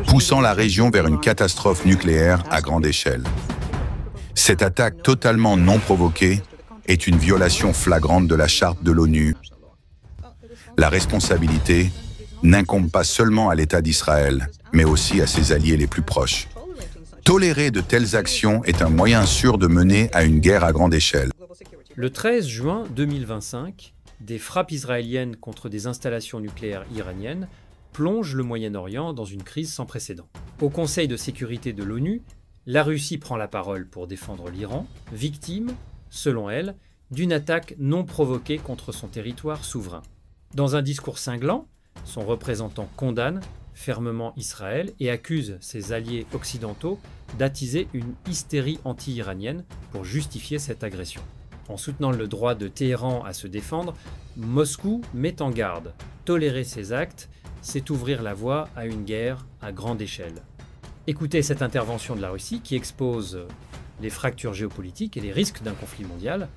poussant la région vers une catastrophe nucléaire à grande échelle. Cette attaque totalement non provoquée est une violation flagrante de la charte de l'ONU. La responsabilité n'incombe pas seulement à l'État d'Israël, mais aussi à ses alliés les plus proches. Tolérer de telles actions est un moyen sûr de mener à une guerre à grande échelle. Le 13 juin 2025, des frappes israéliennes contre des installations nucléaires iraniennes plongent le Moyen-Orient dans une crise sans précédent. Au Conseil de sécurité de l'ONU, la Russie prend la parole pour défendre l'Iran, victime, selon elle, d'une attaque non provoquée contre son territoire souverain. Dans un discours cinglant, son représentant condamne fermement Israël et accuse ses alliés occidentaux d'attiser une hystérie anti-iranienne pour justifier cette agression. En soutenant le droit de Téhéran à se défendre, Moscou met en garde. Tolérer ces actes, c'est ouvrir la voie à une guerre à grande échelle. Écoutez cette intervention de la Russie qui expose les fractures géopolitiques et les risques d'un conflit mondial.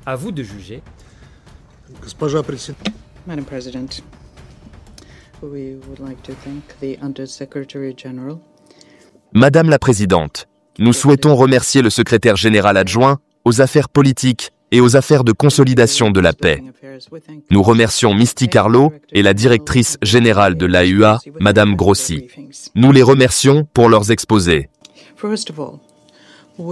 À vous de juger. Madam President, we would like to thank the Under-Secretary General. Madame la Présidente, nous souhaitons remercier le secrétaire général adjoint aux affaires politiques et aux affaires de consolidation de la paix. Nous remercions Misty Carlo et la directrice générale de l'AUA, Madame Grossi. Nous les remercions pour leurs exposés.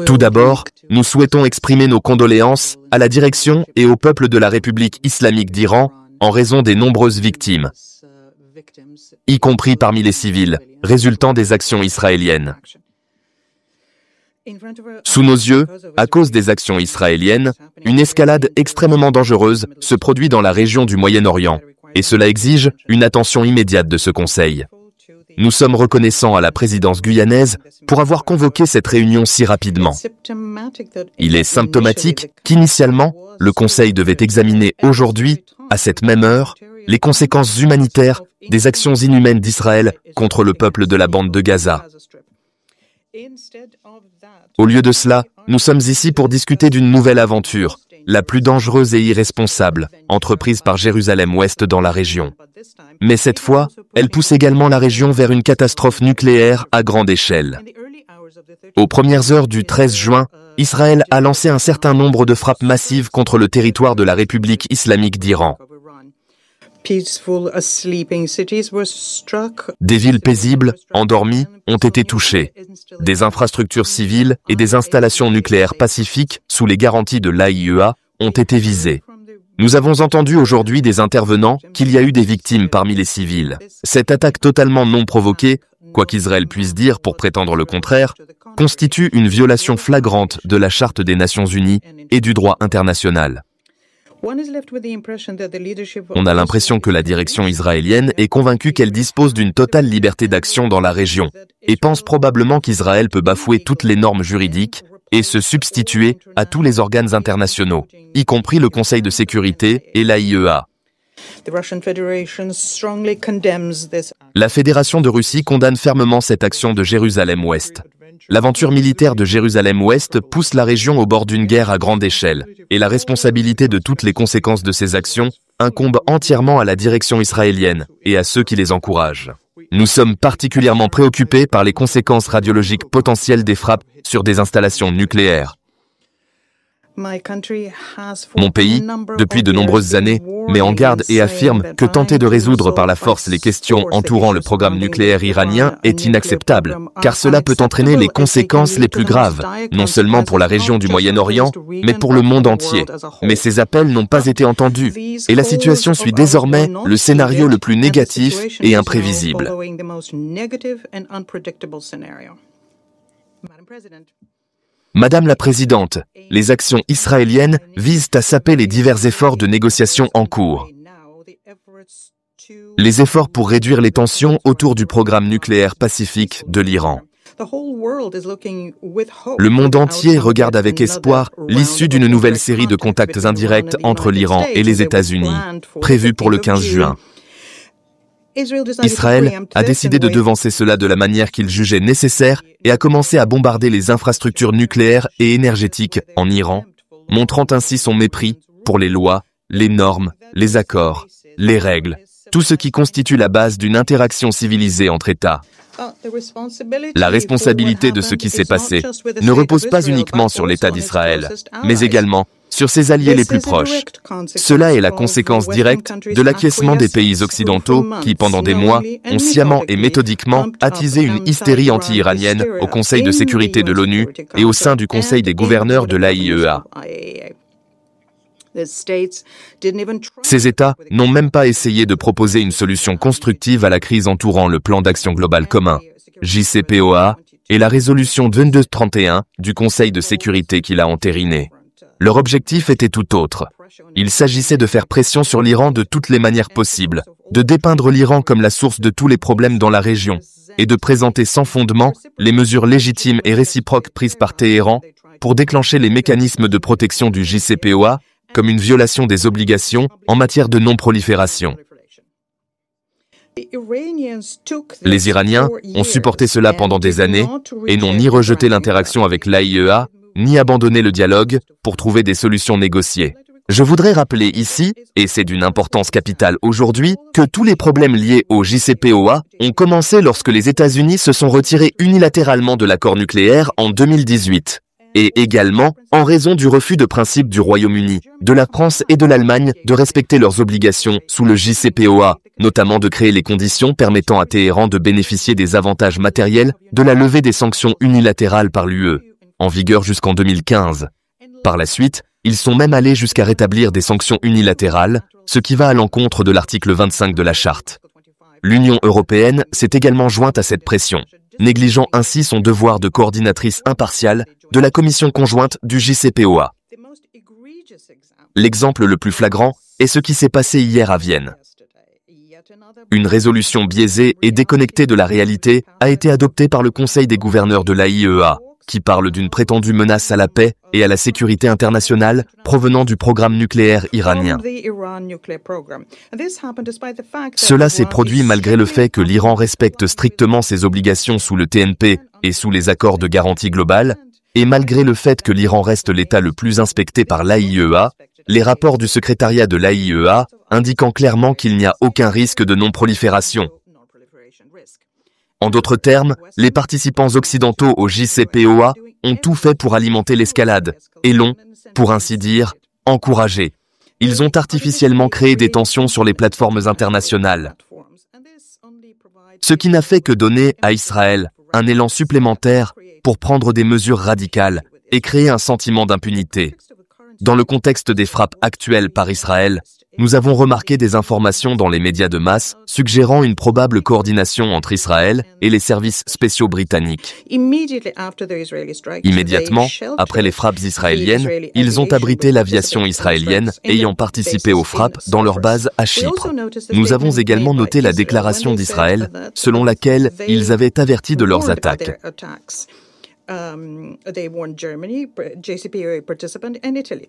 Tout d'abord, nous souhaitons exprimer nos condoléances à la direction et au peuple de la République islamique d'Iran en raison des nombreuses victimes, y compris parmi les civils, résultant des actions israéliennes. Sous nos yeux, à cause des actions israéliennes, une escalade extrêmement dangereuse se produit dans la région du Moyen-Orient, et cela exige une attention immédiate de ce Conseil. Nous sommes reconnaissants à la présidence guyanaise pour avoir convoqué cette réunion si rapidement. Il est symptomatique qu'initialement, le Conseil devait examiner aujourd'hui, à cette même heure, les conséquences humanitaires des actions inhumaines d'Israël contre le peuple de la bande de Gaza. Au lieu de cela, nous sommes ici pour discuter d'une nouvelle aventure, la plus dangereuse et irresponsable, entreprise par Jérusalem-Ouest dans la région. Mais cette fois, elle pousse également la région vers une catastrophe nucléaire à grande échelle. Aux premières heures du 13 juin, Israël a lancé un certain nombre de frappes massives contre le territoire de la République islamique d'Iran. Des villes paisibles, endormies, ont été touchées. Des infrastructures civiles et des installations nucléaires pacifiques, sous les garanties de l'AIEA, ont été visées. Nous avons entendu aujourd'hui des intervenants qu'il y a eu des victimes parmi les civils. Cette attaque totalement non provoquée, quoi qu'Israël puisse dire pour prétendre le contraire, constitue une violation flagrante de la Charte des Nations Unies et du droit international. On a l'impression que la direction israélienne est convaincue qu'elle dispose d'une totale liberté d'action dans la région et pense probablement qu'Israël peut bafouer toutes les normes juridiques et se substituer à tous les organes internationaux, y compris le Conseil de sécurité et l'AIEA. La Fédération de Russie condamne fermement cette action de Jérusalem-Ouest. L'aventure militaire de Jérusalem-Ouest pousse la région au bord d'une guerre à grande échelle, et la responsabilité de toutes les conséquences de ces actions incombe entièrement à la direction israélienne et à ceux qui les encouragent. Nous sommes particulièrement préoccupés par les conséquences radiologiques potentielles des frappes sur des installations nucléaires. Mon pays, depuis de nombreuses années, met en garde et affirme que tenter de résoudre par la force les questions entourant le programme nucléaire iranien est inacceptable, car cela peut entraîner les conséquences les plus graves, non seulement pour la région du Moyen-Orient, mais pour le monde entier. Mais ces appels n'ont pas été entendus, et la situation suit désormais le scénario le plus négatif et imprévisible. Madame la Présidente, les actions israéliennes visent à saper les divers efforts de négociation en cours. Les efforts pour réduire les tensions autour du programme nucléaire pacifique de l'Iran. Le monde entier regarde avec espoir l'issue d'une nouvelle série de contacts indirects entre l'Iran et les États-Unis, prévue pour le 15 juin. Israël a décidé de devancer cela de la manière qu'il jugeait nécessaire et a commencé à bombarder les infrastructures nucléaires et énergétiques en Iran, montrant ainsi son mépris pour les lois, les normes, les accords, les règles, tout ce qui constitue la base d'une interaction civilisée entre États. La responsabilité de ce qui s'est passé ne repose pas uniquement sur l'État d'Israël, mais également sur ses alliés les plus proches. Cela est la conséquence directe de l'acquiescement des pays occidentaux qui, pendant des mois, ont sciemment et méthodiquement attisé une hystérie anti-iranienne au Conseil de sécurité de l'ONU et au sein du Conseil des gouverneurs de l'AIEA. Ces États n'ont même pas essayé de proposer une solution constructive à la crise entourant le plan d'action global commun, JCPOA, et la résolution 2231 du Conseil de sécurité qui l'a entériné. Leur objectif était tout autre. Il s'agissait de faire pression sur l'Iran de toutes les manières possibles, de dépeindre l'Iran comme la source de tous les problèmes dans la région, et de présenter sans fondement les mesures légitimes et réciproques prises par Téhéran pour déclencher les mécanismes de protection du JCPOA comme une violation des obligations en matière de non-prolifération. Les Iraniens ont supporté cela pendant des années et n'ont ni rejeté l'interaction avec l'AIEA, ni abandonné le dialogue pour trouver des solutions négociées. Je voudrais rappeler ici, et c'est d'une importance capitale aujourd'hui, que tous les problèmes liés au JCPOA ont commencé lorsque les États-Unis se sont retirés unilatéralement de l'accord nucléaire en 2018. Et également en raison du refus de principe du Royaume-Uni, de la France et de l'Allemagne de respecter leurs obligations sous le JCPOA, notamment de créer les conditions permettant à Téhéran de bénéficier des avantages matériels de la levée des sanctions unilatérales par l'UE, en vigueur jusqu'en 2015. Par la suite, ils sont même allés jusqu'à rétablir des sanctions unilatérales, ce qui va à l'encontre de l'article 25 de la Charte. L'Union européenne s'est également jointe à cette pression, négligeant ainsi son devoir de coordinatrice impartiale de la commission conjointe du JCPOA. L'exemple le plus flagrant est ce qui s'est passé hier à Vienne. Une résolution biaisée et déconnectée de la réalité a été adoptée par le Conseil des gouverneurs de l'AIEA, qui parle d'une prétendue menace à la paix et à la sécurité internationale provenant du programme nucléaire iranien. Cela s'est produit malgré le fait que l'Iran respecte strictement ses obligations sous le TNP et sous les accords de garantie globale, et malgré le fait que l'Iran reste l'État le plus inspecté par l'AIEA, les rapports du secrétariat de l'AIEA indiquant clairement qu'il n'y a aucun risque de non-prolifération. En d'autres termes, les participants occidentaux au JCPOA ont tout fait pour alimenter l'escalade, et l'ont, pour ainsi dire, encouragé. Ils ont artificiellement créé des tensions sur les plateformes internationales. Ce qui n'a fait que donner à Israël un élan supplémentaire pour prendre des mesures radicales et créer un sentiment d'impunité. Dans le contexte des frappes actuelles par Israël, nous avons remarqué des informations dans les médias de masse suggérant une probable coordination entre Israël et les services spéciaux britanniques. Immédiatement, après les frappes israéliennes, ils ont abrité l'aviation israélienne ayant participé aux frappes dans leur base à Chypre. Nous avons également noté la déclaration d'Israël selon laquelle ils avaient averti de leurs attaques.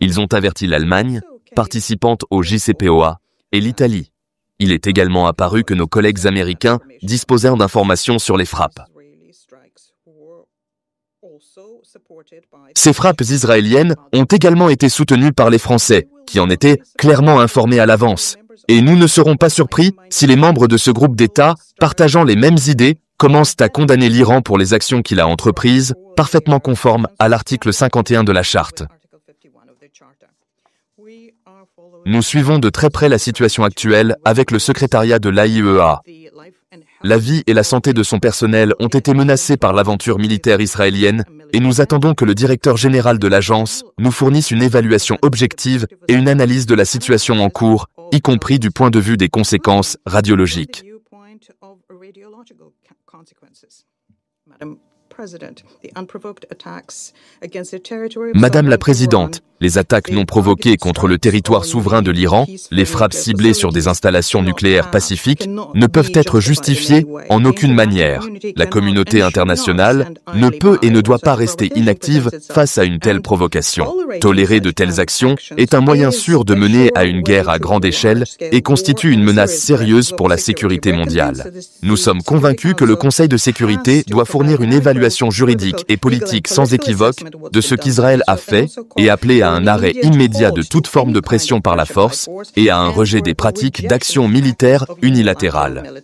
Ils ont averti l'Allemagne, participante au JCPOA, et l'Italie. Il est également apparu que nos collègues américains disposèrent d'informations sur les frappes. Ces frappes israéliennes ont également été soutenues par les Français, qui en étaient clairement informés à l'avance. Et nous ne serons pas surpris si les membres de ce groupe d'États, partageant les mêmes idées, commencent à condamner l'Iran pour les actions qu'il a entreprises, parfaitement conformes à l'article 51 de la Charte. Nous suivons de très près la situation actuelle avec le secrétariat de l'AIEA. La vie et la santé de son personnel ont été menacées par l'aventure militaire israélienne et nous attendons que le directeur général de l'agence nous fournisse une évaluation objective et une analyse de la situation en cours, y compris du point de vue des conséquences radiologiques. Madame la Présidente, les attaques non provoquées contre le territoire souverain de l'Iran, les frappes ciblées sur des installations nucléaires pacifiques, ne peuvent être justifiées en aucune manière. La communauté internationale ne peut et ne doit pas rester inactive face à une telle provocation. Tolérer de telles actions est un moyen sûr de mener à une guerre à grande échelle et constitue une menace sérieuse pour la sécurité mondiale. Nous sommes convaincus que le Conseil de sécurité doit fournir une évaluation évaluation juridique et politique sans équivoque de ce qu'Israël a fait et appelé à un arrêt immédiat de toute forme de pression par la force et à un rejet des pratiques d'action militaire unilatérale.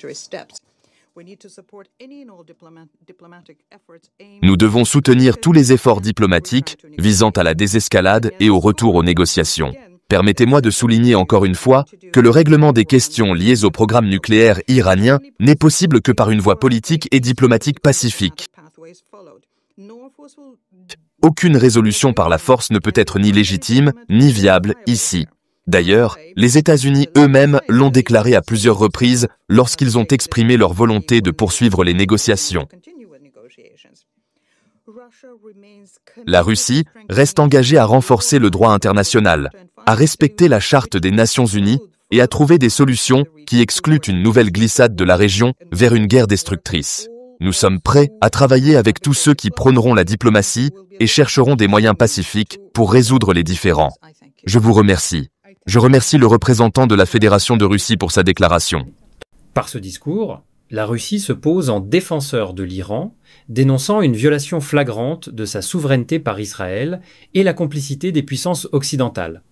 Nous devons soutenir tous les efforts diplomatiques visant à la désescalade et au retour aux négociations. Permettez-moi de souligner encore une fois que le règlement des questions liées au programme nucléaire iranien n'est possible que par une voie politique et diplomatique pacifique. Aucune résolution par la force ne peut être ni légitime, ni viable ici. D'ailleurs, les États-Unis eux-mêmes l'ont déclaré à plusieurs reprises lorsqu'ils ont exprimé leur volonté de poursuivre les négociations. La Russie reste engagée à renforcer le droit international, à respecter la Charte des Nations Unies et à trouver des solutions qui excluent une nouvelle glissade de la région vers une guerre destructrice. Nous sommes prêts à travailler avec tous ceux qui prôneront la diplomatie et chercheront des moyens pacifiques pour résoudre les différends. Je vous remercie. Je remercie le représentant de la Fédération de Russie pour sa déclaration. Par ce discours, la Russie se pose en défenseur de l'Iran, dénonçant une violation flagrante de sa souveraineté par Israël et la complicité des puissances occidentales.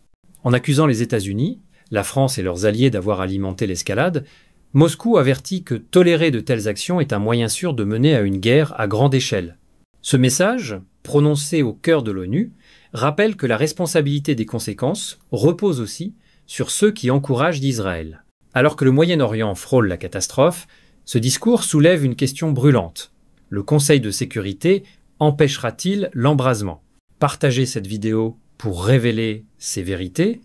En accusant les États-Unis, la France et leurs alliés d'avoir alimenté l'escalade, Moscou avertit que tolérer de telles actions est un moyen sûr de mener à une guerre à grande échelle. Ce message, prononcé au cœur de l'ONU, rappelle que la responsabilité des conséquences repose aussi sur ceux qui encouragent d'Israël. Alors que le Moyen-Orient frôle la catastrophe, ce discours soulève une question brûlante. Le Conseil de sécurité empêchera-t-il l'embrasement? Partagez cette vidéo pour révéler ces vérités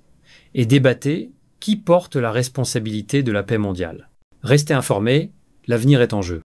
et débattez qui porte la responsabilité de la paix mondiale. Restez informés, l'avenir est en jeu.